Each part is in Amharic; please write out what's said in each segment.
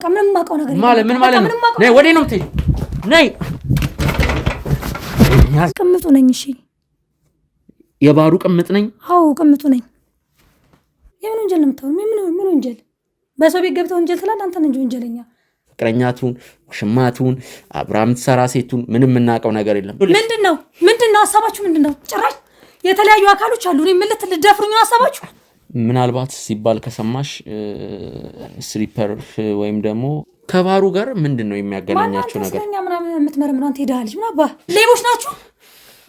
ከምንም ማቀው ነገር ማለት ምን ማለት ነው? ነይ ወዴ ነው የምትሄጂው? ነይ ቅምጡ ነኝ። እሺ የባሩ ቅምጥ ነኝ? አዎ ቅምጡ ነኝ። የምን ወንጀል ነው የምታወራው? ምን ወንጀል? በሰው ቤት ገብተው ወንጀል ትላለህ አንተ ነህ እንጂ ወንጀለኛ። ፍቅረኛቱን ሽማቱን አብራም ተሰራ ሴቱን ምንም እናቀው ነገር የለም። ምንድነው ሐሳባችሁ? ምንድነው? ጭራሽ የተለያዩ አካሎች አሉ። እኔ ምን ልትደፍሩኝ ነው ሐሳባችሁ? ምናልባት ሲባል ከሰማሽ ስሊፐር ወይም ደግሞ ከባሩ ጋር ምንድነው የሚያገናኛቸው ነገር? ማንኛ ምናምን የምትመረምሩ አንተ ሄዳለች ምን አባ ሌቦች ናችሁ?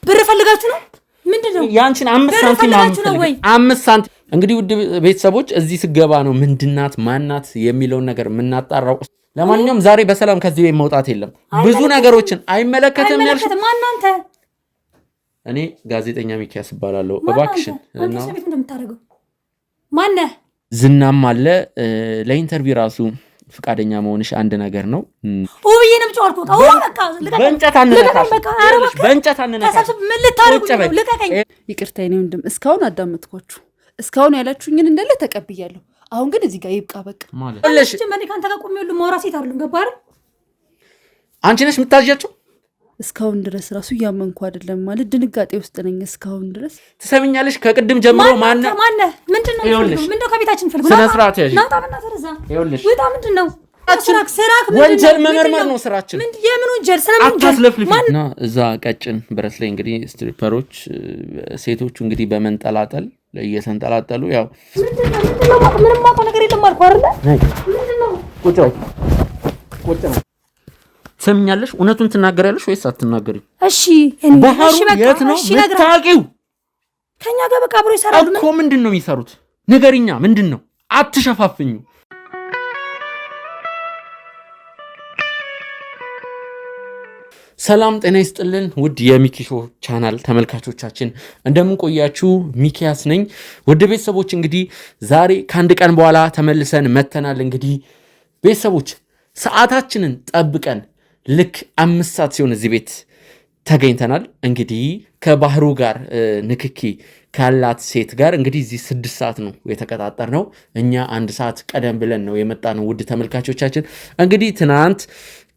ብር ፈልጋችሁ ነው? ምንድነው ያንቺን 5 ሳንቲም እንግዲህ ውድ ቤተሰቦች እዚህ ስገባ ነው ምንድናት ማናት የሚለውን ነገር የምናጣራው። ለማንኛውም ዛሬ በሰላም ከዚህ ቤት መውጣት የለም። ብዙ ነገሮችን አይመለከትም ያልሽ ማናንተ? እኔ ጋዜጠኛ ሚኪያስ እባላለሁ። እባክሽን እና ሰቤት እንደምታደርገው ማነ ዝናም አለ ለኢንተርቪው ራሱ ፍቃደኛ መሆንሽ አንድ ነገር ነው። ኦብዬ ነው ጫወርኩት። አው በቃ በእንጨት አንነካሽ። ምን ልታረጉ ነው? ልቀቀኝ። ይቅርታ የኔ ወንድም እስካሁን አዳመጥኳችሁ። እስካሁን ያላችሁኝን እንዳለ ተቀብያለሁ። አሁን ግን እዚህ ጋር ይብቃ በቃ። ማለት ምን ካንተ ጋር ቆሜ ሁሉ ማውራት ሴት አይደለም። ገባህ? አንቺ ነሽ የምታዣቸው። እስካሁን ድረስ ራሱ እያመንኩ አይደለም ማለት ድንጋጤ ውስጥ ነኝ። እስካሁን ድረስ ትሰሚኛለሽ? ከቅድም ጀምሮ ማነ ምንድነው ከቤታችን ፈልጉ ስነ ስርዓት ያዥ ናታ በእናትህ ይኸውልሽ ወጣ ምንድነው ስራክ ወንጀል መመርመር ነው ስራችን። የምን ወንጀል? ስለምን እና እዛ ቀጭን ብረት ላይ እንግዲህ ስትሪፐሮች ሴቶቹ እንግዲህ በመንጠላጠል እየተንጠላጠሉ ያው ምንም ማውቀው ነገር የለም አልኩህ አይደለ? ምንድነው? ቁጭ በይ ትሰሚኛለሽ? እውነቱን ትናገሪያለሽ ወይስ አትናገሪም? እሺ ባህሩ የት ነው የምታውቂው? ከኛ ጋር በቃ አብሮ ይሰራሉ እኮ። ምንድን ነው የሚሰሩት? ንገሪኛ። ምንድን ነው? አትሸፋፍኙ። ሰላም ጤና ይስጥልን ውድ የሚኪሾ ቻናል ተመልካቾቻችን እንደምን ቆያችሁ? ሚኪያስ ነኝ። ውድ ቤተሰቦች እንግዲህ ዛሬ ከአንድ ቀን በኋላ ተመልሰን መተናል። እንግዲህ ቤተሰቦች ሰዓታችንን ጠብቀን ልክ 5 ሰዓት ሲሆን እዚህ ቤት ተገኝተናል። እንግዲህ ከባህሩ ጋር ንክኪ ካላት ሴት ጋር እንግዲህ እዚህ 6 ሰዓት ነው የተቀጣጠርነው። እኛ 1 ሰዓት ቀደም ብለን ነው የመጣነው። ውድ ተመልካቾቻችን እንግዲህ ትናንት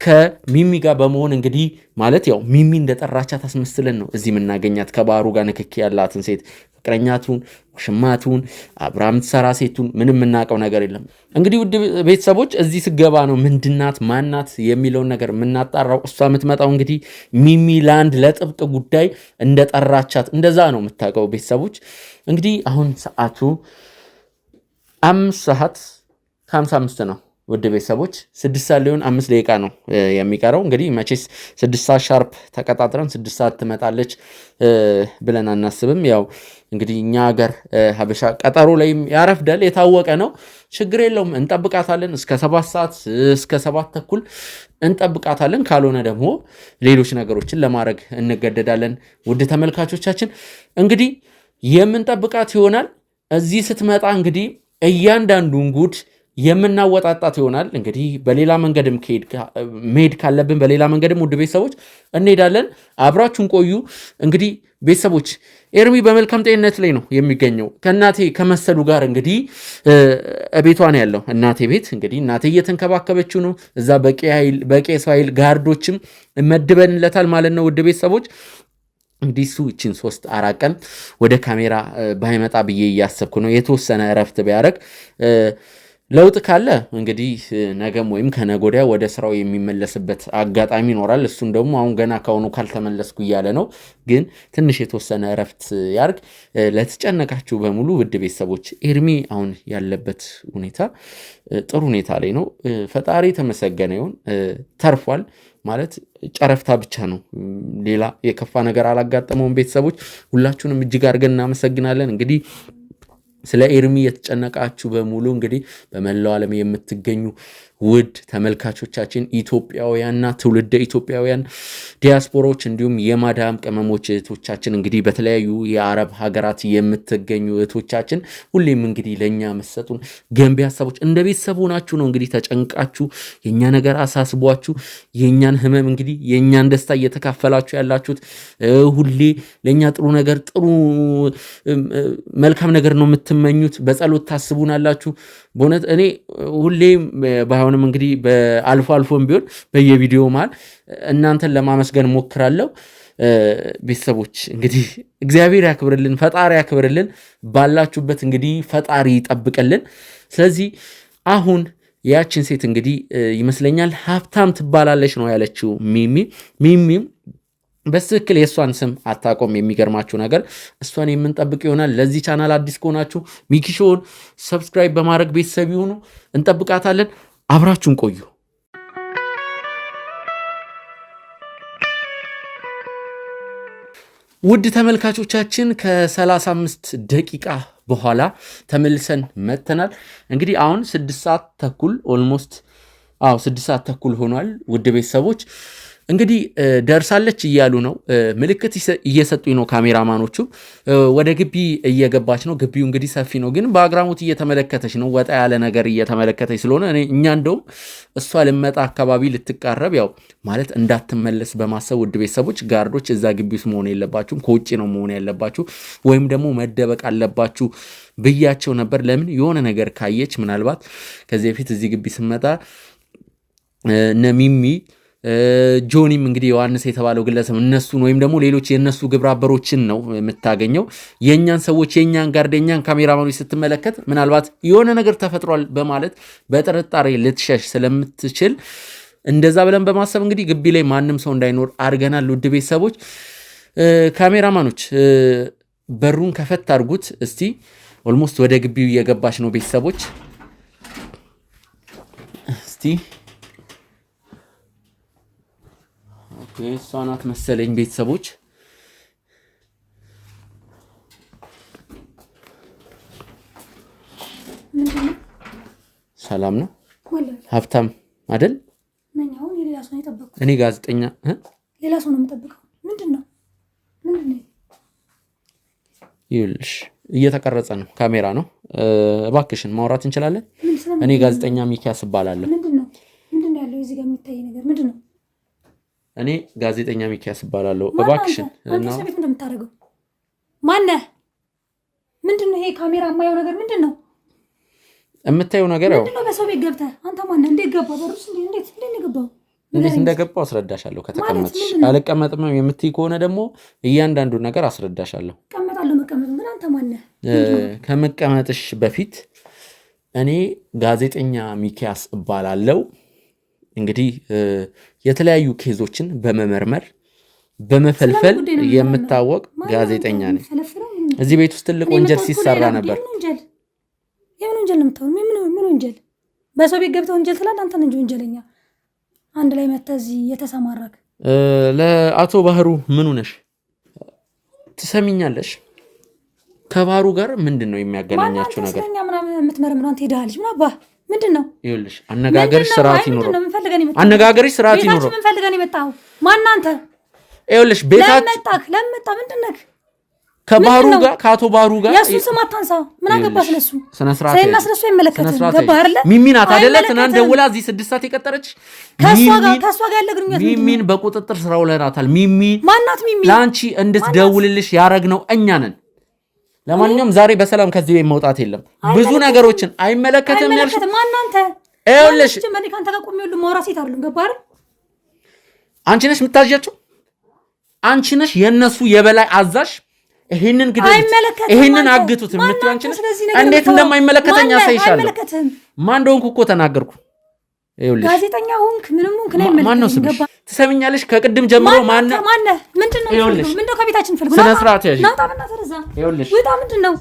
ከሚሚ ጋር በመሆን እንግዲህ ማለት ያው ሚሚ እንደጠራቻት አስመስለን ነው እዚህ የምናገኛት ከባህሩ ጋር ንክኪ ያላትን ሴት ፍቅረኛቱን ሽማቱን አብራም ተሰራ ሴቱን ምንም እናቀው ነገር የለም። እንግዲህ ውድ ቤተሰቦች እዚህ ስገባ ነው ምንድናት ማናት የሚለውን ነገር የምናጣራው። እሷ የምትመጣው እንግዲህ ሚሚ ላንድ ለጥብቅ ጉዳይ እንደጠራቻት እንደዛ ነው የምታውቀው። ቤተሰቦች እንግዲህ አሁን ሰዓቱ 5:55 ነው። ውድ ቤተሰቦች 6 ሰዓት ሊሆን 5 ደቂቃ ነው የሚቀረው። እንግዲህ መቼስ 6 ሰዓት ሻርፕ ተቀጣጥረን 6 ሰዓት ትመጣለች ብለን አናስብም። ያው እንግዲህ እኛ ሀገር ሀበሻ ቀጠሮ ላይም ያረፍዳል፣ የታወቀ ነው። ችግር የለውም፣ እንጠብቃታለን። እስከ 7 ሰዓት እስከ 7:30 እንጠብቃታለን። ካልሆነ ደግሞ ሌሎች ነገሮችን ለማድረግ እንገደዳለን። ውድ ተመልካቾቻችን እንግዲህ የምንጠብቃት ይሆናል። እዚህ ስትመጣ እንግዲህ እያንዳንዱን ጉድ የምናወጣጣት ይሆናል። እንግዲህ በሌላ መንገድም መሄድ ካለብን በሌላ መንገድም ውድ ቤተሰቦች እንሄዳለን። አብራችሁን ቆዩ። እንግዲህ ቤተሰቦች ኤርሚ በመልካም ጤንነት ላይ ነው የሚገኘው ከእናቴ ከመሰሉ ጋር እንግዲህ ቤቷ ነው ያለው። እናቴ ቤት እንግዲህ እናቴ እየተንከባከበችው ነው። እዛ በቂ የሰው ኃይል ጋርዶችም መድበንለታል ማለት ነው። ውድ ቤተሰቦች እንግዲህ እሱ ይችን 3-4 ቀን ወደ ካሜራ ባይመጣ ብዬ እያሰብኩ ነው። የተወሰነ እረፍት ቢያደርግ ለውጥ ካለ እንግዲህ ነገም ወይም ከነገ ወዲያ ወደ ስራው የሚመለስበት አጋጣሚ ይኖራል። እሱም ደግሞ አሁን ገና ካሁኑ ካልተመለስኩ እያለ ነው። ግን ትንሽ የተወሰነ እረፍት ያርግ። ለተጨነቃችሁ በሙሉ ውድ ቤተሰቦች ኤርሚ አሁን ያለበት ሁኔታ ጥሩ ሁኔታ ላይ ነው። ፈጣሪ ተመሰገነ ይሁን። ተርፏል ማለት ጨረፍታ ብቻ ነው። ሌላ የከፋ ነገር አላጋጠመውም። ቤተሰቦች ሁላችሁንም እጅግ አድርገን እናመሰግናለን። እንግዲህ ስለ ኤርሚ የተጨነቃችሁ በሙሉ እንግዲህ በመላው ዓለም የምትገኙ ውድ ተመልካቾቻችን ኢትዮጵያውያንና ትውልደ ኢትዮጵያውያን ዲያስፖራዎች እንዲሁም የማዳም ቅመሞች እህቶቻችን እንግዲህ በተለያዩ የአረብ ሀገራት የምትገኙ እህቶቻችን ሁሌም እንግዲህ ለእኛ መሰጡን ገንቢ ሀሳቦች እንደ ቤተሰብ ሆናችሁ ነው እንግዲህ ተጨንቃችሁ የእኛ ነገር አሳስቧችሁ የእኛን ህመም እንግዲህ የእኛን ደስታ እየተካፈላችሁ ያላችሁት ሁሌ ለእኛ ጥሩ ነገር ጥሩ መልካም ነገር ነው የምትመኙት። በጸሎት ታስቡናላችሁ። በእውነት እኔ ሁሌም ባይሆን አሁንም እንግዲህ በአልፎ አልፎም ቢሆን በየቪዲዮ መሃል እናንተን ለማመስገን ሞክራለሁ። ቤተሰቦች እንግዲህ እግዚአብሔር ያክብርልን፣ ፈጣሪ ያክብርልን። ባላችሁበት እንግዲህ ፈጣሪ ይጠብቅልን። ስለዚህ አሁን ያችን ሴት እንግዲህ ይመስለኛል ሀብታም ትባላለች ነው ያለችው ሚሚ በትክክል የእሷን ስም አታቆም። የሚገርማችሁ ነገር እሷን የምንጠብቅ ይሆናል። ለዚህ ቻናል አዲስ ከሆናችሁ ሚኪ ሾውን ሰብስክራይብ በማድረግ ቤተሰብ ይሁኑ። እንጠብቃታለን። አብራችሁን ቆዩ። ውድ ተመልካቾቻችን ከ35 ደቂቃ በኋላ ተመልሰን መጥተናል። እንግዲህ አሁን 6 ሰዓት ተኩል ኦልሞስት 6 ሰዓት ተኩል ሆኗል። ውድ ቤተሰቦች እንግዲህ ደርሳለች እያሉ ነው፣ ምልክት እየሰጡኝ ነው ካሜራማኖቹ። ወደ ግቢ እየገባች ነው። ግቢው እንግዲህ ሰፊ ነው፣ ግን በአግራሞት እየተመለከተች ነው። ወጣ ያለ ነገር እየተመለከተች ስለሆነ እኛ እንደውም እሷ ልመጣ አካባቢ ልትቃረብ ያው ማለት እንዳትመለስ በማሰብ ውድ ቤተሰቦች ጋርዶች እዛ ግቢ ውስጥ መሆን የለባችሁም፣ ከውጭ ነው መሆን ያለባችሁ፣ ወይም ደግሞ መደበቅ አለባችሁ ብያቸው ነበር። ለምን የሆነ ነገር ካየች ምናልባት ከዚህ በፊት እዚህ ግቢ ስመጣ እነ ሚሚ ጆኒም እንግዲህ ዮሐንስ የተባለው ግለሰብ እነሱን ወይም ደግሞ ሌሎች የነሱ ግብረ አበሮችን ነው የምታገኘው። የኛን ሰዎች የኛን ጋርድ የኛን ካሜራማኖች ስትመለከት ምናልባት የሆነ ነገር ተፈጥሯል በማለት በጥርጣሬ ልትሸሽ ስለምትችል እንደዛ ብለን በማሰብ እንግዲህ ግቢ ላይ ማንም ሰው እንዳይኖር አድርገናል። ውድ ቤተሰቦች ካሜራማኖች በሩን ከፈት አድርጉት እስቲ። ኦልሞስት ወደ ግቢው እየገባች ነው ቤተሰቦች እስቲ እሷ ናት መሰለኝ ቤተሰቦች። ሰላም ነው? ሀብታም አይደል? እኔ ጋዜጠኛ ሌላ ሰው ነው የምጠብቀው። ምንድን ነው? ይኸውልሽ እየተቀረጸ ነው፣ ካሜራ ነው። እባክሽን ማውራት እንችላለን? እኔ ጋዜጠኛ ሚኪያስ እባላለሁ። ምንድን ነው ያለው እዚህ ጋር የሚታይ ነገር ምንድን ነው? እኔ ጋዜጠኛ ሚኪያስ እባላለሁ። እባክሽን እና ቤት እንደምታደርገው ማነህ? ምንድነው ይሄ ካሜራ የማየው ነገር ምንድነው? የምታየው ነገር ያው ምንድነው? በሰው ቤት ገብተህ አንተ ማነህ? እንዴት ገባህ? በሩስ እንዴት ገባህ? እንዴት እንደገባው አስረዳሻለሁ ከተቀመጥሽ። አልቀመጥም የምትይ ከሆነ ደግሞ እያንዳንዱ ነገር አስረዳሻለሁ። እቀመጣለሁ። መቀመጥም ግን አንተ ማነህ? ከመቀመጥሽ በፊት እኔ ጋዜጠኛ ሚኪያስ እባላለሁ። እንግዲህ የተለያዩ ኬዞችን በመመርመር በመፈልፈል የምታወቅ ጋዜጠኛ ነኝ። እዚህ ቤት ውስጥ ትልቅ ወንጀል ሲሰራ ነበር። የምን ወንጀል ነው የምታወራው? ምን ወንጀል? በሰው ቤት ገብተህ ወንጀል ትላለህ? አንተ ነህ ወንጀለኛ። አንድ ላይ መተህ እዚህ የተሰማራክ። ለአቶ ባህሩ ምኑ ነሽ? ትሰሚኛለሽ? ከባህሩ ጋር ምንድን ነው የሚያገናኛቸው ነገር? ምናምን የምትመረምረው አንተ ሄደህ ልጅ ምን አባህ ምንድን ነው? ይኸውልሽ አነጋገርሽ ስርዓት ይኖረው። አነጋገርሽ ስርዓት ይኖረው። ምን ፈልገህ ነው የመጣኸው? ማን አንተ? ይኸውልሽ ቤታችን ለምን መጣህ? ምንድን ነህ? ከባህሩ ጋር ከአቶ ባህሩ ጋር የእሱን ስም አታንሳ። ምን አገባህ ስለሱ? ስነ ስርዓት ስለሱ አይመለከትም። ገባህ አይደለ? ሚሚ ናት አይደለ? ትናንት ደውላ እዚህ 6 ሰዓት የቀጠረችሽ ከእሷ ጋር ያለ ግንኙነት ሚሚን በቁጥጥር ስር አውለናታል። ሚሚ ማናት? ሚሚ ለአንቺ እንድትደውልልሽ ያረግነው እኛ ነን። ለማንኛውም ዛሬ በሰላም ከዚህ ቤት መውጣት የለም። ብዙ ነገሮችን አይመለከትም ያልሽ ማን አንተ? ይኸውልሽ ጀመሪ ካንተ ጋር ቆሜ ሁሉ ማውራት ሴት አይደለም። ገባህ አይደል? አንቺ ነሽ የምታዣቸው። አንቺ ነሽ የነሱ የበላይ አዛዥ። ይሄንን ይሄንን አግቱት የምትይው አንቺ ነሽ። እንዴት እንደማይመለከተኝ አሳይሻለሁ። ማን እንደሆንኩ እኮ ተናገርኩ። ይኸውልሽ ጋዜጠኛ ሆንክ ምንም ሆንክ ነው የማይመለከተኝ። ማን ነው ስምሽ? ትሰሚኛለሽ? ከቅድም ጀምሮ ማን ምንድነው? ምንድነው? ከቤታችን ፈልጉ ስነ ስርዓት ያዥ። ናጣና ተረዛ። ይኸውልሽ ወጣ። ምንድነው?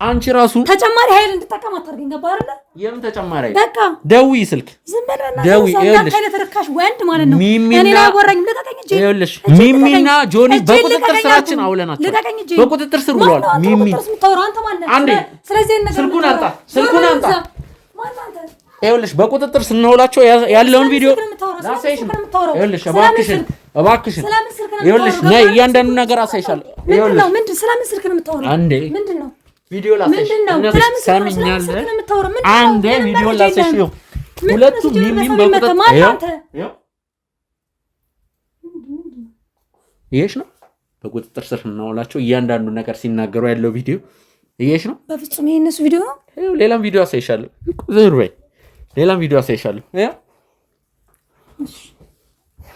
አንቺ ራሱ ተጨማሪ ኃይል እንድትጠቀም አታርገኝ። ገባህ አይደል? የምን ተጨማሪ? በቃ ደውይ፣ ስልክ ዝም በልና ደውይ። ይኸውልሽ አንተ ተረካሽ ወንድ ማለት ነው። እኔ ላይ ወራኝ። ልቀቀኝ እንጂ። ይኸውልሽ ሚሚና ጆኒ በቁጥጥር ስራችን አውለናቸው። በቁጥጥር ስር ብለዋል። ሚሚ አንዴ ስልኩን አንጣ፣ ስልኩን አንጣ። ይኸውልሽ በቁጥጥር ስናውላቸው ያለውን ቪዲዮ ላሳይሽ። ይኸውልሽ እባክሽን ይኸውልሽ እያንዳንዱ ነገር አሳይሻለሁ። ይኸውልሽ ምንድን ስለምን ስልክ ነው የምታወራው? አንዴ ምንድነው ቪዲዮ ላሳይሽ። ሰሚኛለሽ? አንዴ ቪዲዮ ላሳይሽ። ሁለቱም ሚሚም በቁጥጥር ይሄሽ ነው። በቁጥጥር ስር እናውላቸው እያንዳንዱ ነገር ሲናገሩ ያለው ቪዲዮ ይሄሽ ነው። በፍጹም ይሄ እነሱ ቪዲዮ ነው። ሌላም ቪዲዮ አሳይሻለሁ። ዝም በይ ሌላም ቪዲዮ አሳይሻለሁ።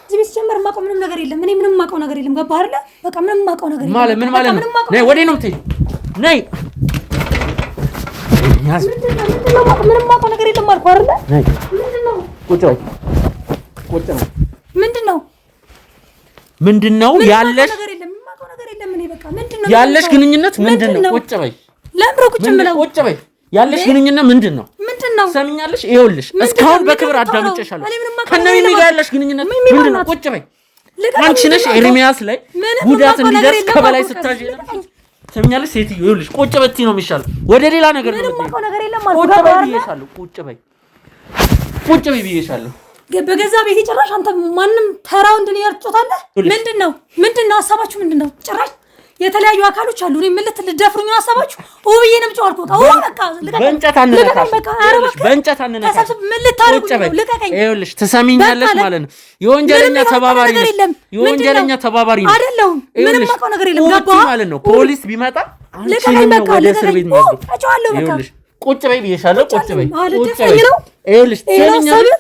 እዚህ ቤት ጀመር የማውቀው ምንም ነገር የለም። እኔ ምንም የማውቀው ነገር የለም። ገባህ አይደለ? በቃ ምንም የማውቀው ነገር የለም። ማለት ምን ማለት ነው? ነይ ወዴት ነው የምትሄጂው? ነይ ምንም የማውቀው ነገር የለም አልኩህ አይደለ? ምንድን ነው? ቁጭ በይ ምንድን ነው ያለሽ ያለሽ ግንኙነት ምንድን ነው? ቁጭ በይ ለምሮ ቁጭ ብለው ቁጭ በይ ያለሽ ግንኙነት ምንድን ነው? ሰሚኛለሽ? ይኸውልሽ እስካሁን በክብር አዳምጬሻለሁ። ከነሚሚ ጋር ያለሽ ግንኙነት ምንድን ነው? ቁጭ በይ። አንቺ ነሽ ኤርሚያስ ላይ ጉዳት እንዲደርስ ከበላይ ስታዥ ሰሚኛለሽ? ሴትዮ ይኸውልሽ ቁጭ በይ ነው የሚሻለው። ወደ ሌላ ነገር ነው። ቁጭ በይ ብዬሻለሁ። ቁጭ በይ ብዬሻለሁ። በገዛ ቤት ጭራሽ አንተ ማንም ተራው እንድንያር ትጮታለህ። ምንድነው ሀሳባችሁ? ምንድነው? ጭራሽ የተለያዩ አካሎች አሉ። እኔ ምልት ልደፍሩኝ ነው ሀሳባችሁ? ውብዬንም ጨዋልኩ። በቃ በእንጨት አንነካሽ። ምን ልታረጉኝ ነው? ልቀቀኝ። ይኸውልሽ ትሰሚኛለሽ ማለት ነው። የወንጀለኛ ተባባሪ ነሽ። የወንጀለኛ ተባባሪ ነሽ። አይደለሁም። ምንም አውቀው ነገር የለም። ገባህ ማለት ነው። ፖሊስ ቢመጣ አንቺንም ወደ እስር ቤት የሚወስዱ። ይኸውልሽ ቁጭ በይ ብዬሻለሁ። ቁጭ በይ። ይኸውልሽ ትሰሚኛለሽ?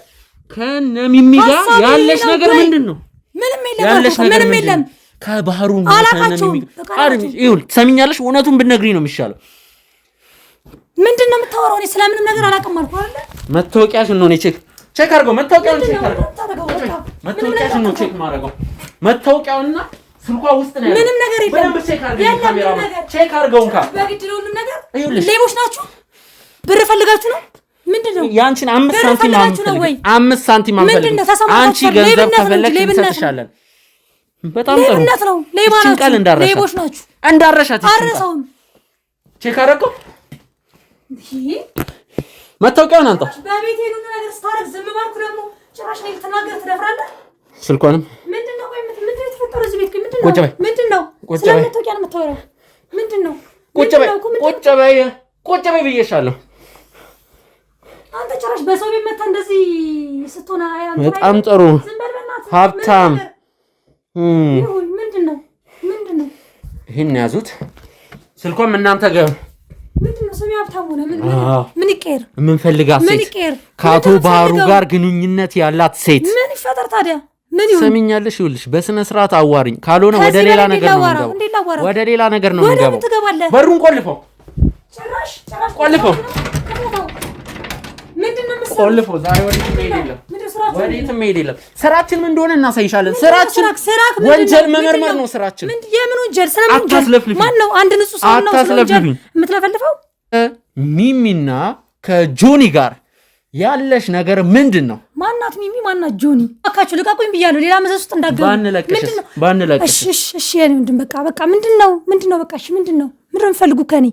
ከነሚሚ ጋር ያለሽ ነገር ምንድን ነው? ምንም የለም። ከባህሩ ትሰሚኛለሽ? እውነቱን ብትነግሪኝ ነው የሚሻለው። ምንድን ነው የምታወራው? እኔ ስለምንም ነገር አላውቅም አልኩህ አይደል? መታወቂያሽን ነው ቼክ አድርገው። መታወቂያውን ነው ቼክ ማድረገው። መታወቂያውና ስልኳ ውስጥ ነው ያለው። ምንም ነገር የለም። ቼክ አድርገው። በግድ ነው ሁሉም ነገር። ሌቦች ናችሁ። ብር ፈልጋችሁ ነው? ምንድነው? ያንቺን 5 ሳንቲም አንፈልግም። አንቺ ገንዘብ ከፈለግሽ እንሰጥሻለን። በጣም ጥሩ ነው። ሌባ ናችሁ። ሌቦች ናችሁ። እንዳረሻት አረሰውም ቼክ አደረገው። መታወቂያውን አንተ በቤቴ ነው ነገር ስታረግ ዝም ባልኩ ደግሞ ጭራሽ ላይ ተናገር ትደፍራለህ። ስልኳንም ምንድነው? ቆይ ምንድነው የተፈጠረው እዚህ ቤት? ምንድነው? ስለመታወቂያ ነው የምታወራው? ምንድነው? ቁጭ በይ ብዬሻለሁ። አንተ ጭራሽ በሰው ቤት መታ እንደዚህ ስትሆነ በጣም ጥሩ ሀብታም። ምንድነው? ይሄን ያዙት። ስልኳም እናንተ ጋር ምንድነው? ስሚ ሀብታም ሆነ ምን ይቀር? የምንፈልጋት ሴት ከአቶ ባህሩ ጋር ግንኙነት ያላት ሴት። ምን ይፈጠር ታዲያ? ምን ይሁን? ሰሚኛለሽ? ይኸውልሽ በስነ ስርዓት አዋሪኝ። ካልሆነ ወደ ሌላ ነገር ነው የምንገባው። ወደ ሌላ ነገር ነው የምንገባው። በሩን ቆልፈው። ጭራሽ ቆልፈው። ቆልፎ ዛሬ ወዴትም መሄድ የለም። ስራችን ምን እንደሆነ እናሳይሻለን። ስራችን ወንጀል መመርመር ነው ስራችን። የምን ወንጀል? ስለምን ማን ነው? አንድ ንጹህ ሰው ነው የምትለፈልፈው? ሚሚና ከጆኒ ጋር ያለሽ ነገር ምንድን ነው? ማናት ሚሚ? ማናት ጆኒ? አካችሁ ልቀቁኝ ብያለሁ። ሌላ መዘዝ ውስጥ እንዳትገቡ። ባንለቅሽ። እሺ የኔ ወንድም በቃ ምንድነው? በቃ እሺ ምንድነው የምትፈልጉ ከኔ?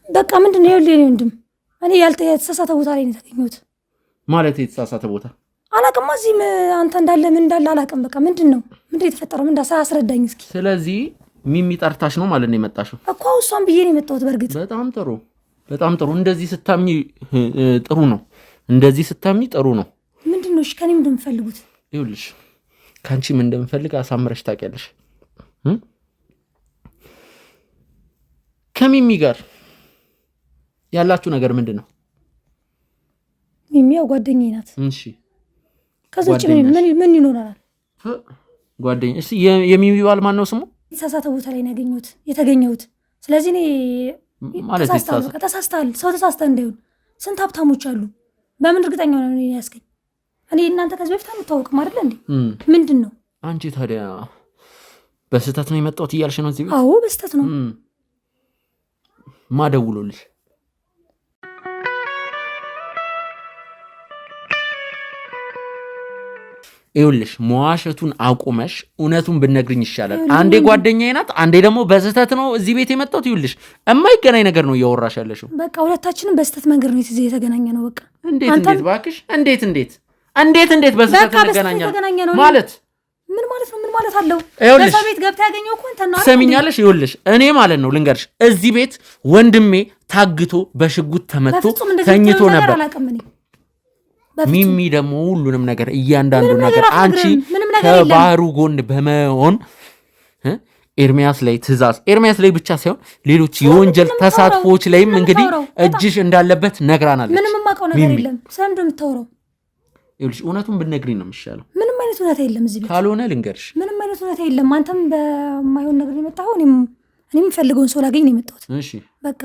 በቃ ምንድነው? ይኸውልህ የኔ ወንድም እኔ የተሳሳተ ቦታ ላይ ነው የተገኘሁት። ማለት የተሳሳተ ቦታ አላውቅም። እዚህም አንተ እንዳለ ምን እንዳለ አላውቅም። በቃ ምንድነው የተፈጠረው? ምን አስረዳኝ እስኪ። ስለዚህ ሚሚ ጠርታሽ ነው ማለት ነው የመጣሽው እኮ? እሷን ብዬ ነው የመጣሁት። በእርግጥ በጣም ጥሩ። እንደዚህ ስታምኚ ጥሩ ነው። ምንድነው? እሺ ከኔ ምንድን ነው የምትፈልጉት? ይኸውልሽ ከአንቺ ምን እንደምፈልግ አሳምረሽ ታውቂያለሽ። ከሚሚ ጋር ያላችሁ ነገር ምንድን ነው? ሚሚ ያው ጓደኛዬ ናት። እሺ ከዛ ውጭ ምን ይኖራል? ጓደኛ። እሺ የሚሚ ባል ማን ነው ስሙ? የተሳሳተ ቦታ ላይ ነው የተገኘሁት። ስለዚህ እኔ ማለት ተሳስተሃል። ሰው ተሳስተህ እንዳይሆን ስንት ሀብታሞች አሉ። በምን እርግጠኛ ሆነ ነው ያስገኝ? እኔ እናንተ ከዚህ በፊት አንታወቅም አይደል እንዴ? ምንድን ነው? አንቺ ታዲያ በስህተት ነው የመጣሁት እያልሽ ነው እዚህ ቤት? አዎ በስህተት ነው። ማደውሎልሽ? ይኸውልሽ መዋሸቱን አቁመሽ እውነቱን ብነግርኝ ይሻላል። አንዴ ጓደኛዬ ናት፣ አንዴ ደግሞ በስህተት ነው እዚህ ቤት የመጣሁት። ይኸውልሽ የማይገናኝ ነገር ነው እያወራሽ ያለሽው። በቃ ሁለታችንም በስህተት መንገድ ነው እዚህ የተገናኘ ነው። በቃ እንዴት እባክሽ፣ እንዴት በስህተት እንገናኛለን ማለት ምን ማለት ነው? ምን ማለት አለው? በሰው ቤት ገብታ ያገኘው እኮ እንትና ነው። ሰሚኛለሽ? ይኸውልሽ እኔ ማለት ነው ልንገርሽ፣ እዚህ ቤት ወንድሜ ታግቶ በሽጉጥ ተመቶ ተኝቶ ነበር። ሚሚ ደግሞ ሁሉንም ነገር እያንዳንዱ ነገር አንቺ ከባህሩ ጎን በመሆን ኤርሚያስ ላይ ትእዛዝ ኤርሚያስ ላይ ብቻ ሳይሆን ሌሎች የወንጀል ተሳትፎዎች ላይም እንግዲህ እጅሽ እንዳለበት ነግራናለች። ምንም የማውቀው ነገር የለም። ስለምንድን ነው የምታወራው? ይኸውልሽ እውነቱን ብትነግሪኝ ነው የሚሻለው። ምንም አይነት እውነታ የለም እዚህ ቤት። ካልሆነ ልንገርሽ፣ ምንም አይነት እውነታ የለም። አንተም በማይሆን ነገር የመጣኸው እኔም የምፈልገውን ሰው ላገኝ ነው የመጣሁት። እሺ በቃ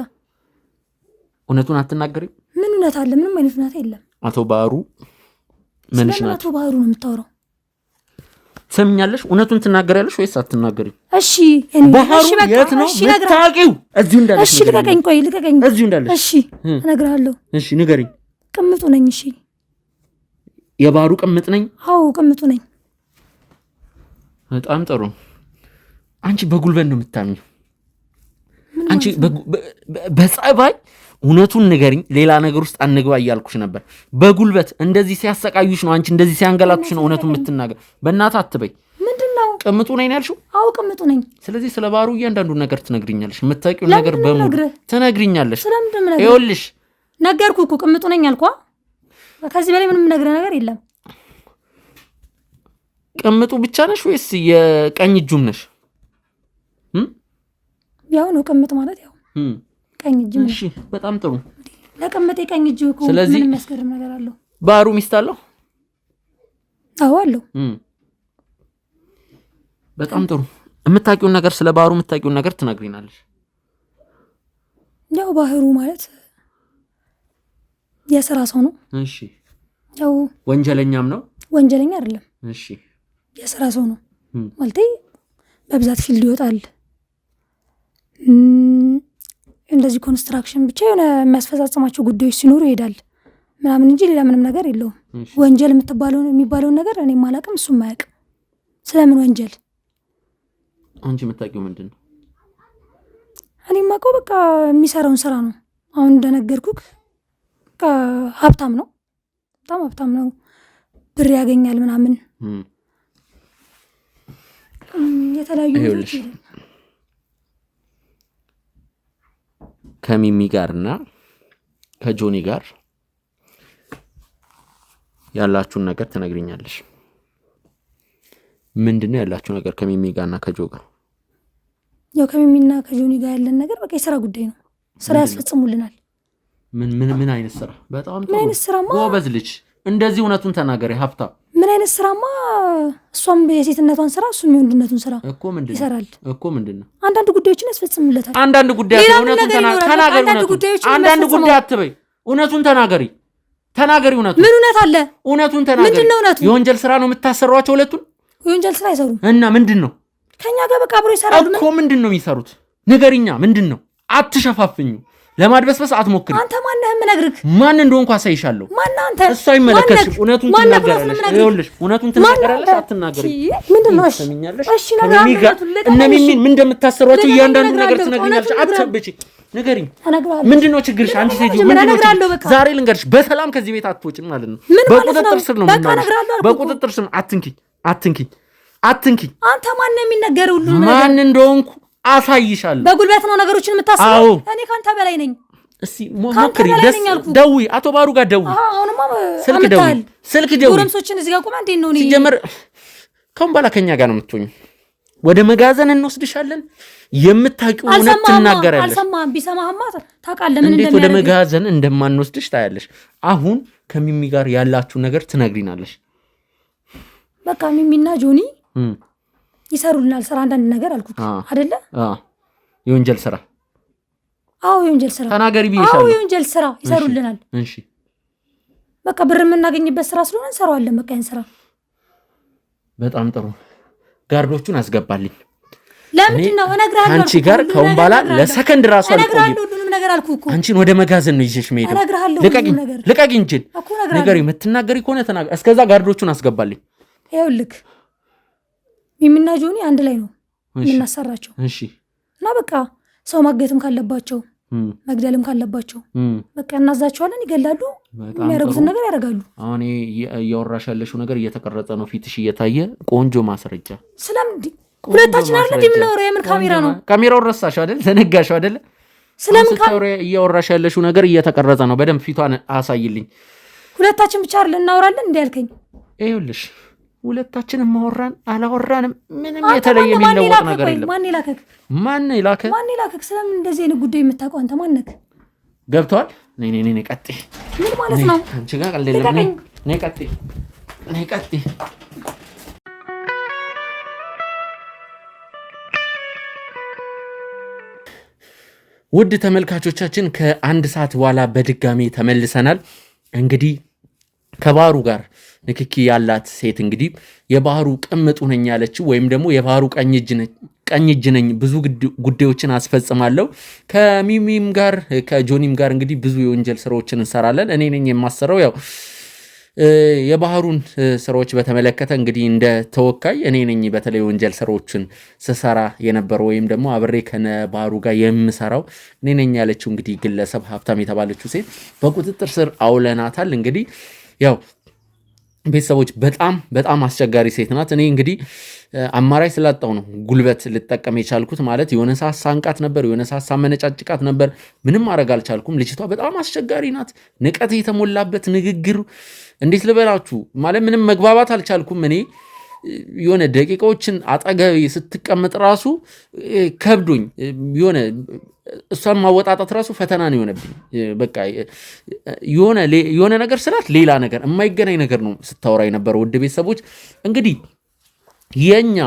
እውነቱን አትናገሪም? ምን እውነታ አለ? ምንም አይነት እውነታ የለም። አቶ ባህሩ ምንሽ ናቸው? አቶ ባህሩ ነው የምታወራው? ሰምኛለሽ? እውነቱን ትናገሪያለሽ ወይስ አትናገሪም? እሺ ባህሩ የት ነው የምታውቂው? እዚሁ እንዳለሽ። እሺ ልቀቀኝ፣ ቆይ ልቀቀኝ። እዚሁ እንዳለሽ። እሺ እነግርሃለሁ። እሺ ንገሪኝ። ቅምጡ ነኝ። እሺ የባህሩ ቅምጥ ነኝ? አዎ ቅምጡ ነኝ። በጣም ጥሩ። አንቺ በጉልበት ነው የምታምኚው። አንቺ በጸባይ እውነቱን ንገሪኝ፣ ሌላ ነገር ውስጥ አንግባ እያልኩሽ ነበር። በጉልበት እንደዚህ ሲያሰቃዩሽ ነው፣ አንቺ እንደዚህ ሲያንገላቱሽ ነው እውነቱን የምትናገር። በእናትህ አትበይ። ምንድነው? ቅምጡ ነኝ ያልሽው? አዎ ቅምጡ ነኝ። ስለዚህ ስለ ባህሩ እያንዳንዱን ነገር ትነግሪኛለሽ። የምታውቂውን ነገር በሙሉ ትነግሪኛለሽ። ስለምንድነው? ይኸውልሽ ነገርኩህ እኮ ቅምጡ ነኝ አልኳ። ከዚህ በላይ ምንም ነገር የለም። ቅምጡ ብቻ ነሽ ወይስ የቀኝ እጁም ነሽ? ያው ነው ቅምጥ ማለት ያው ቀኝ እጅ። እሺ በጣም ጥሩ። ለቅምጥ የቀኝ እጅ እኮ ምን የሚያስገርም ነገር አለው? ባህሩ ሚስት አለው? አዎ አለው። በጣም ጥሩ። የምታውቂውን ነገር ስለ ባህሩ የምታውቂውን ነገር ትነግሪናለሽ። ያው ባህሩ ማለት የሥራ ሰው ነው። እሺ ያው ወንጀለኛም ነው? ወንጀለኛ አይደለም። እሺ የሥራ ሰው ነው ማለት በብዛት ፊልድ ይወጣል። እንደዚህ ኮንስትራክሽን ብቻ የሆነ የሚያስፈጻጽማቸው ጉዳዮች ሲኖሩ ይሄዳል ምናምን እንጂ ሌላ ምንም ነገር የለውም። ወንጀል የሚባለውን ነገር እኔም አላውቅም፣ እሱም አያውቅም። ስለምን ወንጀል? አንቺ የምታውቂው ምንድን ነው? እኔ የማውቀው በቃ የሚሰራውን ስራ ነው። አሁን እንደነገርኩህ በቃ ሀብታም ነው፣ በጣም ሀብታም ነው፣ ብር ያገኛል ምናምን የተለያዩ ከሚሚ ጋርና ከጆኒ ጋር ያላችሁን ነገር ትነግሪኛለሽ። ምንድነው ያላችሁ ነገር ከሚሚ ጋርና ከጆ ጋር? ያው ከሚሚና ከጆኒ ጋር ያለን ነገር በቃ የሥራ ጉዳይ ነው። ስራ ያስፈጽሙልናል። ምን አይነት ስራ? በጣም ምን አይነት ስራማ? ጎበዝ ልጅ፣ እንደዚህ እውነቱን ተናገሪ። ሀብታም ምን አይነት ስራማ? እሷም የሴትነቷን ስራ እሱም የወንድነቱን ስራ ይሰራል እኮ። ምንድነው? አንዳንድ ጉዳዮችን ያስፈጽሙለታል። አንዳንድ ጉዳይ እውነቱን ተናገሪ። አንዳንድ ጉዳይ አትበይ፣ እውነቱን ተናገሪ። እውነቱን። ምን እውነት አለ? እውነቱን ተናገሪ። ምንድነው እውነቱ? የወንጀል ስራ ነው የምታሰሯቸው ሁለቱን? የወንጀል ስራ አይሰሩም። እና ምንድነው? ከኛ ጋር በቃ አብሮ ይሰራሉ እኮ። ምንድነው የሚሰሩት? ንገሪኛ። ምንድነው? አትሸፋፍኙ። ለማድበስበስ አትሞክሪ። አንተ ማነህ? የምነግርህ ማን እንደሆንኩ አሳይሻለሁ። ማን አንተ? እሱ አይመለከትሽም። እውነቱን ትናገራለሽ። ይኸውልሽ እውነቱን ትናገራለሽ፣ አትናገሪ። ምንድነው? እሺ እነ ሚሚን ምን እንደምታሰሯቸው እያንዳንዱ ነገር ትነግሪኛለሽ። አትሰብጪ። ንገሪኝ። ምንድነው ችግርሽ? አንቺ ሴትዮ ምንድነው? ዛሬ ልንገርሽ፣ በሰላም ከዚህ ቤት አትወጪም ማለት ነው። በቁጥጥር ስር ነው የምናወራሽ። በቁጥጥር ስር። አትንኪኝ። አንተ ማነህ? የሚነገረው ሁሉ ማን እንደሆንኩ አሳይሻለሁ። በጉልበት ነው ነገሮችን የምታስበው። እኔ ካንተ በላይ ነኝ። እስቲ ሞክሪ። ደውይ፣ አቶ ባሩ ጋር ደውይ። አሁንማ ስልክ ደውይ። ጎረምሶችን እዚህ ጋር ቆማ እንዴት ነው? ሲጀመር ከአሁን በኋላ ከኛ ጋር ነው የምትሆኝ። ወደ መጋዘን እንወስድሻለን። የምታውቂው እውነት ትናገራለሽ። አልሰማህም? ቢሰማህማ ታውቃለህ ምን እንደሚያደርግ። እንዴት ወደ መጋዘን እንደማንወስድሽ ታያለሽ። አሁን ከሚሚ ጋር ያላችሁ ነገር ትነግሪናለሽ። በቃ ሚሚና ጆኒ ይሰሩልናል ስራ፣ አንዳንድ ነገር አልኩት አይደለ? የወንጀል ስራ። አዎ የወንጀል ስራ ተናገሪ ብዬሻለሁ። አዎ የወንጀል ስራ ይሰሩልናል። እሺ በቃ ብር የምናገኝበት ስራ ስለሆነ እንሰራዋለን። በቃ ያን ስራ። በጣም ጥሩ። ጋርዶቹን አስገባልኝ። ለምንድን ነው? እነግርሃለሁ። አንቺ ጋር ከአሁን በኋላ ለሰከንድ ራሱ እነግርሃለሁ። ሁሉንም ነገር አልኩህ እኮ። አንቺን ወደ መጋዘን ነው ይዤሽ የምሄደው። እነግርሃለሁ። ልቀቂኝ እንጂ ነገር የምትናገሪ ከሆነ ተናገሪ። እስከዛ ጋርዶቹን አስገባልኝ። ይኸውልህ ሚሚና ጆኒ አንድ ላይ ነው የምናሰራቸው። እሺ እና በቃ ሰው ማገትም ካለባቸው መግደልም ካለባቸው በቃ እናዛቸዋለን። ይገላሉ፣ የሚያደርጉትን ነገር ያደርጋሉ። አሁን እያወራሽ ያለሽው ነገር እየተቀረጸ ነው፣ ፊትሽ እየታየ ቆንጆ ማስረጃ። ስለምን ሁለታችን አይደል የምናወራው? የምን ካሜራ ነው? ካሜራውን ረሳሽው አይደል? ዘነጋሽው አይደል? ስለምን እያወራሽ ያለሽው ነገር እየተቀረጸ ነው። በደንብ ፊቷን አሳይልኝ። ሁለታችን ብቻ አይደል እናወራለን እንዴ ያልከኝ? ይኸውልሽ ሁለታችንም ማወራን አላወራንም ምንም የተለየ የሚለወጥ ነገር የለም። ማን ይላከክ? ስለምን እንደዚህ አይነት ጉዳይ የምታውቀው አንተ ማነክ? ገብቷል? ነይ ቀጥ። ምን ማለት ነው? አንቺ ጋር ቀልደለም። ነይ ቀጥ። ውድ ተመልካቾቻችን ከአንድ ሰዓት በኋላ በድጋሚ ተመልሰናል። እንግዲህ ከባህሩ ጋር ንክኪ ያላት ሴት እንግዲህ የባህሩ ቅምጡ ነኝ ያለችው ወይም ደግሞ የባህሩ ቀኝ እጅ ነኝ፣ ብዙ ጉዳዮችን አስፈጽማለሁ፣ ከሚሚም ጋር ከጆኒም ጋር እንግዲህ ብዙ የወንጀል ስራዎችን እንሰራለን፣ እኔ ነኝ የማሰረው። ያው የባህሩን ስራዎች በተመለከተ እንግዲህ እንደ ተወካይ እኔ ነኝ በተለይ ወንጀል ስራዎችን ስሰራ የነበረው ወይም ደግሞ አብሬ ከነባህሩ ጋር የምሰራው እኔ ነኝ ያለችው እንግዲህ ግለሰብ ሀብታም የተባለችው ሴት በቁጥጥር ስር አውለናታል። እንግዲህ ያው ቤተሰቦች በጣም አስቸጋሪ ሴት ናት። እኔ እንግዲህ አማራጭ ስላጣው ነው ጉልበት ልጠቀም የቻልኩት። ማለት የሆነ ሰዓት ሳንቃት ነበር፣ የሆነ ሰዓት ሳመነጫጭቃት ነበር። ምንም ማድረግ አልቻልኩም። ልጅቷ በጣም አስቸጋሪ ናት። ንቀት የተሞላበት ንግግር፣ እንዴት ልበላችሁ፣ ማለት ምንም መግባባት አልቻልኩም። እኔ የሆነ ደቂቃዎችን አጠገቤ ስትቀመጥ ራሱ ከብዶኝ የሆነ እሷን ማወጣጣት ራሱ ፈተና ነው የሆነብኝ። በቃ የሆነ ነገር ስላት ሌላ ነገር የማይገናኝ ነገር ነው ስታወራ የነበረው። ውድ ቤተሰቦች እንግዲህ የኛ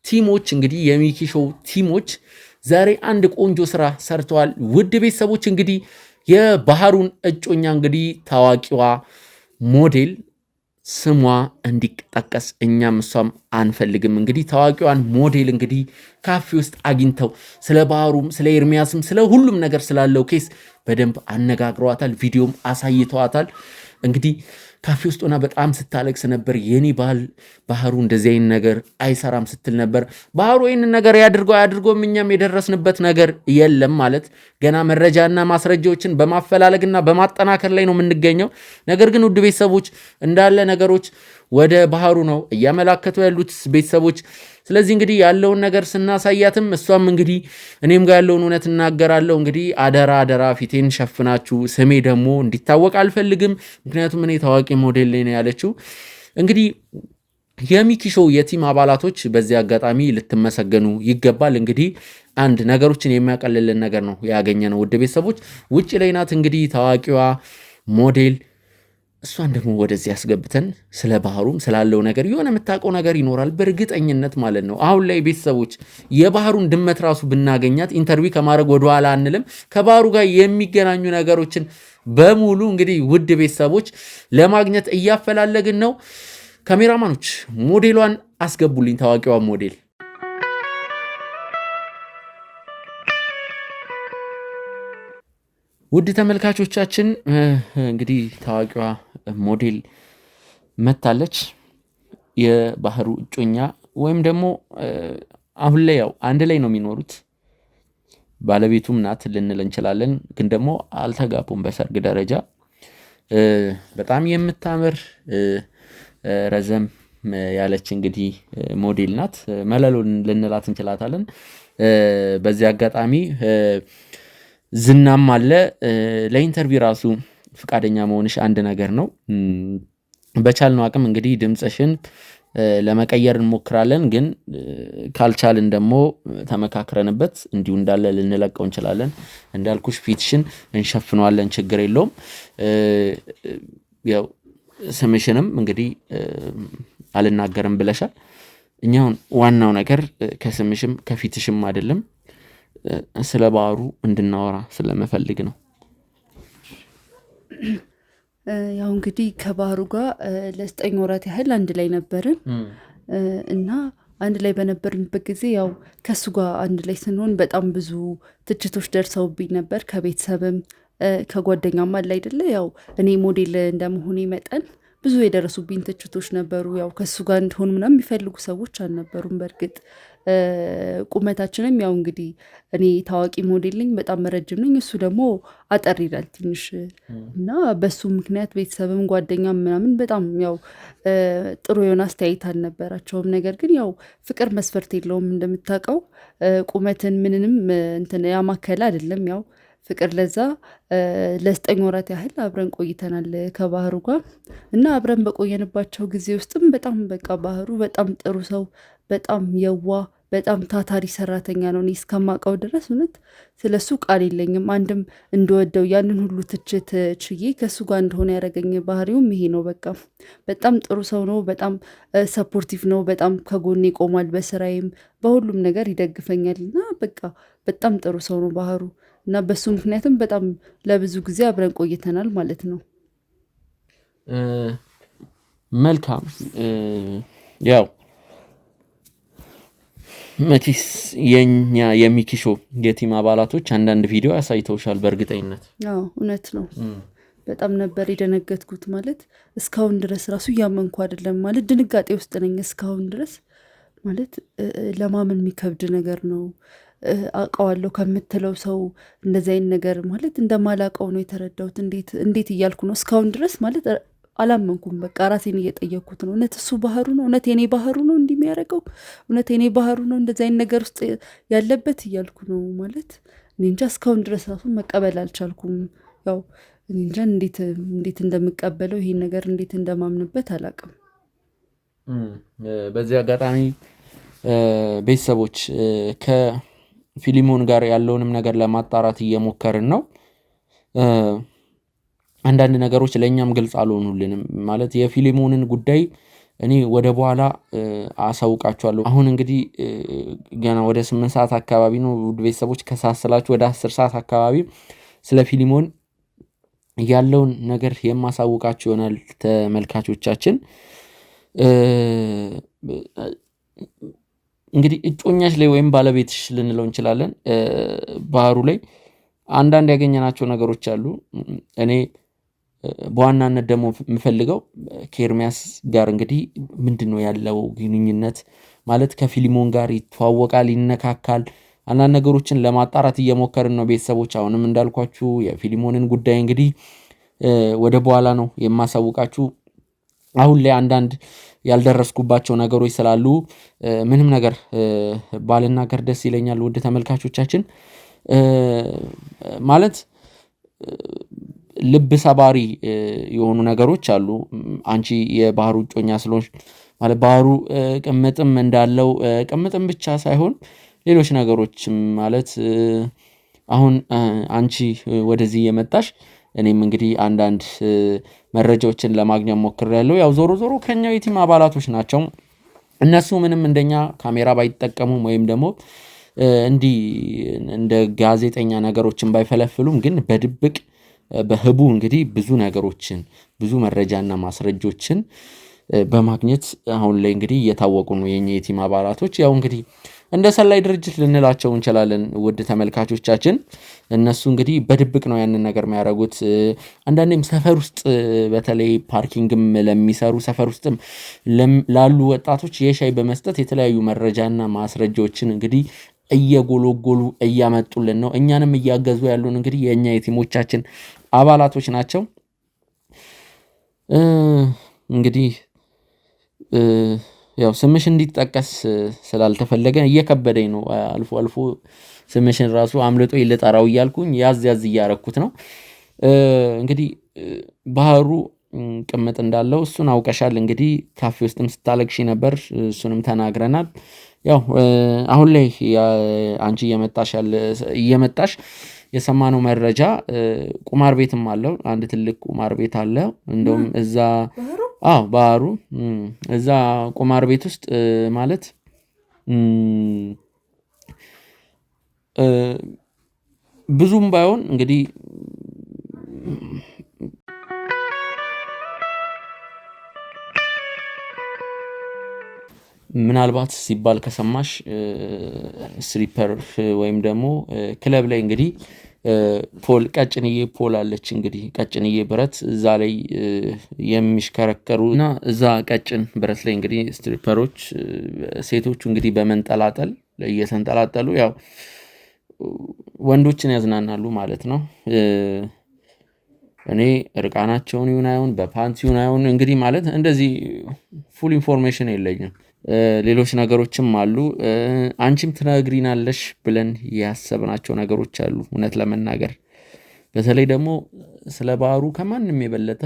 ቲሞች እንግዲህ የሚኪ ሾው ቲሞች ዛሬ አንድ ቆንጆ ስራ ሰርተዋል። ውድ ቤተሰቦች እንግዲህ የባህሩን እጮኛ እንግዲህ ታዋቂዋ ሞዴል ስሟ እንዲጠቀስ እኛም እሷም አንፈልግም። እንግዲህ ታዋቂዋን ሞዴል እንግዲህ ካፌ ውስጥ አግኝተው ስለ ባህሩም ስለ ኤርሚያስም ስለ ሁሉም ነገር ስላለው ኬስ በደንብ አነጋግረዋታል። ቪዲዮም አሳይተዋታል። እንግዲህ ካፌ ውስጥ ሆና በጣም ስታለቅስ ነበር። የኔ ባህሩ እንደዚህ አይነት ነገር አይሰራም ስትል ነበር። ባህሩ ይህንን ነገር ያድርገውም እኛም የደረስንበት ነገር የለም ማለት ገና መረጃና ማስረጃዎችን በማፈላለግና በማጠናከር ላይ ነው የምንገኘው። ነገር ግን ውድ ቤተሰቦች እንዳለ ነገሮች ወደ ባህሩ ነው እያመላከቱ ያሉት ቤተሰቦች። ስለዚህ እንግዲህ ያለውን ነገር ስናሳያትም እሷም እንግዲህ እኔም ጋር ያለውን እውነት እናገራለሁ። እንግዲህ አደራ ፊቴን ሸፍናችሁ፣ ስሜ ደግሞ እንዲታወቅ አልፈልግም፣ ምክንያቱም እኔ ታዋቂ ሞዴል ላይ ነው ያለችው። እንግዲህ የሚኪ ሾው የቲም አባላቶች በዚህ አጋጣሚ ልትመሰገኑ ይገባል። እንግዲህ አንድ ነገሮችን የሚያቀልልን ነገር ነው ያገኘ ነው። ውድ ቤተሰቦች ውጭ ላይ ናት እንግዲህ ታዋቂዋ ሞዴል። እሷን ደግሞ ወደዚህ ያስገብተን ስለ ባህሩም ስላለው ነገር የሆነ የምታውቀው ነገር ይኖራል በእርግጠኝነት ማለት ነው። አሁን ላይ ቤተሰቦች የባህሩን ድመት ራሱ ብናገኛት ኢንተርቪው ከማድረግ ወደኋላ አንልም። ከባህሩ ጋር የሚገናኙ ነገሮችን በሙሉ እንግዲህ ውድ ቤተሰቦች ለማግኘት እያፈላለግን ነው። ካሜራማኖች ሞዴሏን አስገቡልኝ፣ ታዋቂዋ ሞዴል። ውድ ተመልካቾቻችን እንግዲህ ታዋቂዋ ሞዴል መታለች። የባህሩ እጮኛ ወይም ደግሞ አሁን ላይ ያው አንድ ላይ ነው የሚኖሩት፣ ባለቤቱም ናት ልንል እንችላለን። ግን ደግሞ አልተጋቡም በሰርግ ደረጃ። በጣም የምታምር ረዘም ያለች እንግዲህ ሞዴል ናት። መለሎ ልንላት እንችላታለን። በዚህ አጋጣሚ ዝናም አለ። ለኢንተርቪው ራሱ ፍቃደኛ መሆንሽ አንድ ነገር ነው። በቻልነው አቅም እንግዲህ ድምፅሽን ለመቀየር እንሞክራለን። ግን ካልቻልን ደግሞ ተመካክረንበት እንዲሁ እንዳለ ልንለቀው እንችላለን። እንዳልኩሽ ፊትሽን እንሸፍነዋለን፣ ችግር የለውም። ያው ስምሽንም እንግዲህ አልናገርም ብለሻል። እኛውን ዋናው ነገር ከስምሽም ከፊትሽም አይደለም ስለ ባህሩ እንድናወራ ስለመፈልግ ነው። ያው እንግዲህ ከባህሩ ጋር ለ9 ወራት ያህል አንድ ላይ ነበርን እና አንድ ላይ በነበርንበት ጊዜ ያው ከሱ ጋር አንድ ላይ ስንሆን በጣም ብዙ ትችቶች ደርሰውብኝ ነበር። ከቤተሰብም ከጓደኛም አለ አይደለ፣ ያው እኔ ሞዴል እንደመሆኔ መጠን ብዙ የደረሱብኝ ትችቶች ነበሩ። ያው ከሱ ጋር እንደሆን ምናምን የሚፈልጉ ሰዎች አልነበሩም። በእርግጥ ቁመታችንም ያው እንግዲህ እኔ ታዋቂ ሞዴል ነኝ፣ በጣም ረጅም ነኝ፣ እሱ ደግሞ አጠር ይላል ትንሽ እና በሱ ምክንያት ቤተሰብም ጓደኛም ምናምን በጣም ያው ጥሩ የሆነ አስተያየት አልነበራቸውም። ነገር ግን ያው ፍቅር መስፈርት የለውም እንደምታውቀው፣ ቁመትን ምንንም እንትን ያማከለ አይደለም። ያው ፍቅር ለዛ ለ9 ወራት ያህል አብረን ቆይተናል ከባህሩ ጋር እና አብረን በቆየንባቸው ጊዜ ውስጥም በጣም በቃ ባህሩ በጣም ጥሩ ሰው፣ በጣም የዋ፣ በጣም ታታሪ ሰራተኛ ነው። እኔ እስከማውቀው ድረስ እውነት ስለሱ ቃል የለኝም። አንድም እንደወደው ያንን ሁሉ ትችት ችዬ ከሱ ጋር እንደሆነ ያደረገኝ ባህሪውም ይሄ ነው። በቃ በጣም ጥሩ ሰው ነው። በጣም ሰፖርቲቭ ነው። በጣም ከጎኔ ይቆማል። በስራዬም በሁሉም ነገር ይደግፈኛል እና በቃ በጣም ጥሩ ሰው ነው ባህሩ እና በሱ ምክንያትም በጣም ለብዙ ጊዜ አብረን ቆይተናል ማለት ነው። መልካም ያው መቼስ የኛ የሚኪሾ የቲም አባላቶች አንዳንድ ቪዲዮ ያሳይተውሻል በእርግጠኝነት። አዎ እውነት ነው። በጣም ነበር የደነገጥኩት። ማለት እስካሁን ድረስ ራሱ እያመንኩ አይደለም። ማለት ድንጋጤ ውስጥ ነኝ እስካሁን ድረስ። ማለት ለማመን የሚከብድ ነገር ነው። አውቀዋለሁ ከምትለው ሰው እንደዚህ አይነት ነገር ማለት እንደማላውቀው ነው የተረዳሁት። እንዴት እያልኩ ነው እስካሁን ድረስ ማለት አላመንኩም። በቃ ራሴን እየጠየኩት ነው። እውነት እሱ ባህሩ ነው? እውነት የኔ ባህሩ ነው እንዲህ የሚያደርገው? እውነት የኔ ባህሩ ነው እንደዚህ አይነት ነገር ውስጥ ያለበት እያልኩ ነው። ማለት እኔ እንጃ እስካሁን ድረስ ራሱ መቀበል አልቻልኩም። ያው እኔ እንጃ እንዴት እንደምቀበለው ይሄን ነገር እንዴት እንደማምንበት አላውቅም። በዚህ አጋጣሚ ቤተሰቦች ከፊሊሞን ጋር ያለውንም ነገር ለማጣራት እየሞከርን ነው። አንዳንድ ነገሮች ለእኛም ግልጽ አልሆኑልንም። ማለት የፊሊሞንን ጉዳይ እኔ ወደ በኋላ አሳውቃችኋለሁ። አሁን እንግዲህ ገና ወደ 8 ሰዓት አካባቢ ነው ውድ ቤተሰቦች። ከሰዓት ስላችሁ ወደ 10 ሰዓት አካባቢ ስለ ፊሊሞን ያለውን ነገር የማሳውቃችሁ ይሆናል ተመልካቾቻችን። እንግዲህ እጮኛሽ ላይ ወይም ባለቤትሽ ልንለው እንችላለን ባህሩ ላይ አንዳንድ ያገኘናቸው ነገሮች አሉ። እኔ በዋናነት ደግሞ የምፈልገው ከኤርሚያስ ጋር እንግዲህ ምንድን ነው ያለው ግንኙነት? ማለት ከፊሊሞን ጋር ይተዋወቃል፣ ይነካካል። አንዳንድ ነገሮችን ለማጣራት እየሞከርን ነው ቤተሰቦች። አሁንም እንዳልኳችሁ የፊሊሞንን ጉዳይ እንግዲህ ወደ በኋላ ነው የማሳውቃችሁ። አሁን ላይ አንዳንድ ያልደረስኩባቸው ነገሮች ስላሉ ምንም ነገር ባልናገር ደስ ይለኛል ውድ ተመልካቾቻችን። ማለት ልብ ሰባሪ የሆኑ ነገሮች አሉ። አንቺ የባህሩ እጮኛ ስለሆንሽ ማለት ባህሩ ቅምጥም እንዳለው ቅምጥም ብቻ ሳይሆን ሌሎች ነገሮችም ማለት አሁን አንቺ ወደዚህ የመጣሽ እኔም እንግዲህ አንዳንድ መረጃዎችን ለማግኘት ሞክሬያለሁ። ያው ዞሮ ዞሮ ከኛው የቲም አባላቶች ናቸው። እነሱ ምንም እንደኛ ካሜራ ባይጠቀሙም ወይም ደግሞ እንዲህ እንደ ጋዜጠኛ ነገሮችን ባይፈለፍሉም ግን በድብቅ በህቡ እንግዲህ ብዙ ነገሮችን ብዙ መረጃና ማስረጃዎችን በማግኘት አሁን ላይ እንግዲህ እየታወቁ ነው የኛ የቲም አባላቶች። ያው እንግዲህ እንደ ሰላይ ድርጅት ልንላቸው እንችላለን ውድ ተመልካቾቻችን። እነሱ እንግዲህ በድብቅ ነው ያንን ነገር የሚያደርጉት። አንዳንዴም ሰፈር ውስጥ በተለይ ፓርኪንግም ለሚሰሩ ሰፈር ውስጥም ላሉ ወጣቶች የሻይ በመስጠት የተለያዩ መረጃና ማስረጃዎችን እንግዲህ እየጎለጎሉ እያመጡልን ነው። እኛንም እያገዙ ያሉን እንግዲህ የእኛ የቲሞቻችን አባላቶች ናቸው። እንግዲህ ያው ስምሽ እንዲጠቀስ ስላልተፈለገ እየከበደኝ ነው። አልፎ አልፎ ስምሽን ራሱ አምልጦ ይልጠራው እያልኩኝ ያዝ እያረኩት ነው። እንግዲህ ባህሩ ቅምጥ እንዳለው እሱን አውቀሻል። እንግዲህ ካፌ ውስጥም ስታለቅሺ ነበር፣ እሱንም ተናግረናል። ያው አሁን ላይ አንቺ እየመጣሽ የሰማነው መረጃ ቁማር ቤትም አለው። አንድ ትልቅ ቁማር ቤት አለ። እንደውም እዛ ባህሩ እዛ ቁማር ቤት ውስጥ ማለት ብዙም ባይሆን እንግዲህ ምናልባት ሲባል ከሰማሽ ስሊፐር ወይም ደግሞ ክለብ ላይ እንግዲህ ፖል ቀጭንዬ ፖል አለች። እንግዲህ ቀጭንዬ ብረት እዛ ላይ የሚሽከረከሩ እና እዛ ቀጭን ብረት ላይ እንግዲህ ስትሪፐሮች ሴቶቹ እንግዲህ በመንጠላጠል እየተንጠላጠሉ ያው ወንዶችን ያዝናናሉ ማለት ነው። እኔ እርቃናቸውን ይሁን አይሁን በፓንት ይሁን አይሁን እንግዲህ ማለት እንደዚህ ፉል ኢንፎርሜሽን የለኝም። ሌሎች ነገሮችም አሉ። አንቺም ትነግሪናለሽ ብለን ያሰብናቸው ነገሮች አሉ። እውነት ለመናገር በተለይ ደግሞ ስለ ባህሩ ከማንም የበለጠ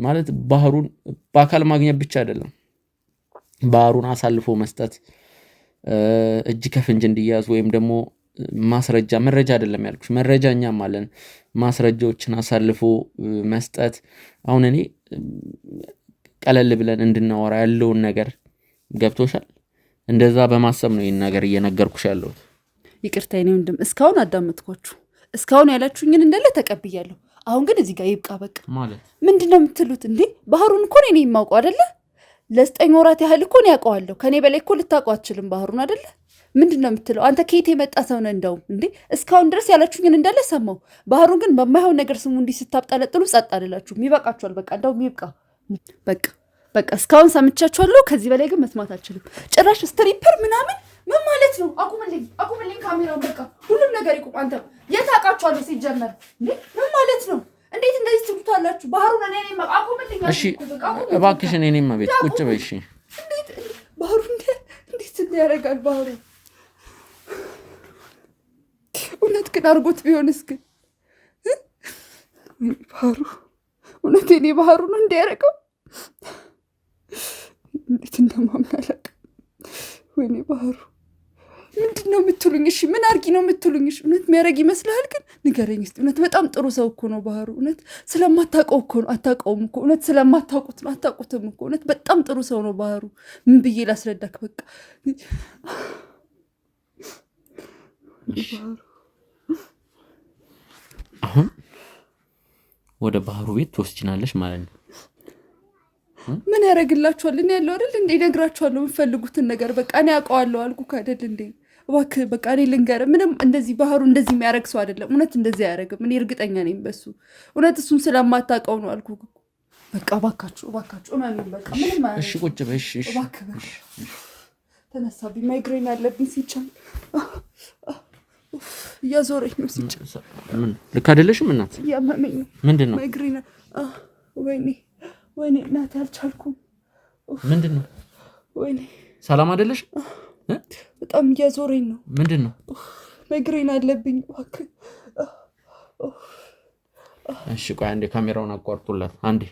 ማለት ባህሩን በአካል ማግኘት ብቻ አይደለም ባህሩን አሳልፎ መስጠት እጅ ከፍንጅ እንዲያዝ ወይም ደግሞ መረጃ አይደለም ያልኩሽ መረጃ እኛም አለን ማስረጃዎችን አሳልፎ መስጠት አሁን እኔ ቀለል ብለን እንድናወራ ያለውን ነገር ገብቶሻል እንደዛ በማሰብ ነው ይሄን ነገር እየነገርኩሽ ያለሁት ይቅርታ የኔ ወንድም እስካሁን አዳመጥኳችሁ እስካሁን ያላችሁኝን እንዳለ ተቀብያለሁ አሁን ግን እዚህ ጋር ይብቃ በቃ ማለት ምንድነው የምትሉት እንዴ ባህሩን እኮ እኔ የማውቀው አይደለ ለ9 ወራት ያህል እኮ ነው ያውቀዋለሁ ከኔ በላይ እኮ ልታውቀው አትችልም ባህሩን አይደለ ምንድነው የምትለው አንተ ከየት የመጣ ሰው ነህ እንደው እንዴ እስካሁን ድረስ ያላችሁኝን እንዳለ ሰማው ባህሩን ግን በማይሆን ነገር ስሙ እንዲህ ስታብጣለጥሉ ጸጥ አልላችሁም ይበቃችኋል በቃ እንደውም ይብቃ በቃ እስካሁን ሰምቻችኋለሁ ከዚህ በላይ ግን መስማት አልችልም ጭራሽ ስትሪፐር ምናምን ምን ማለት ነው አቁምልኝ ካሜራውን በቃ ሁሉም ነገር ይቁም አንተ የታውቃችኋለሁ ሲጀመር እንዴ ምን ማለት ነው እንዴት እንደዚህ ትሉታላችሁ ባህሩን እኔ ነኝ አቁምልኝ እሺ እባክሽ እኔ ነኝ ማለት ቁጭ በይ እሺ እንዴት ባህሩ እንዴት ያደርጋል ባህሩ እውነት ግን አድርጎት ቢሆንስ ግን ባህሩ እውነት እኔ ባህሩ ነው እንዲያደርገው እንዴት እንደማምናለቅ ወይኔ ባህሩ ምንድነው የምትሉኝ እሺ ምን አርጊ ነው የምትሉኝ እሺ እውነት የሚያደርግ ይመስልሃል ግን ንገረኝ እስቲ እውነት በጣም ጥሩ ሰው እኮ ነው ባህሩ እውነት ስለማታውቀው እኮ ነው አታውቀውም እኮ እውነት ስለማታውቁት ነው አታውቁትም እኮ እውነት በጣም ጥሩ ሰው ነው ባህሩ ምን ብዬ ላስረዳክ በቃ አሁን ወደ ባህሩ ቤት ትወስጂናለሽ ማለት ነው ምን ያደርግላችኋል እኔ ያለው አይደል እንዴ ነግራችኋለሁ የምፈልጉትን ነገር በቃ እኔ አውቀዋለሁ አልኩህ አይደል እንዴ እባክህ በቃ እኔ ልንገርህ ምንም እንደዚህ ባህሩ እንደዚህ የሚያደርግ ሰው አይደለም እውነት እንደዚህ አያደርግም እኔ እርግጠኛ ነኝ በሱ እውነት እሱን ስለማታውቀው ነው አልኩህ በቃ እባካችሁ እመኑኝ በቃ ምንም አይደለም እሺ ቁጭ በይ እሺ እባክህ ተነሳብኝ ማይግሬን አለብኝ ሲቻል እያዞረኝ ነው ሲቻል ምን ልክ አይደለሽም እናት እያመመኝ ነው ምንድነው ማይግሬን ወይኔ እናቴ አልቻልኩም ምንድነው ወይኔ ሰላም አይደለሽ በጣም እያዞረኝ ነው ምንድነው ማይግሬን አለብኝ እባክህ እሺ ቆይ አንዴ ካሜራውን አቋርጡላት አንዴ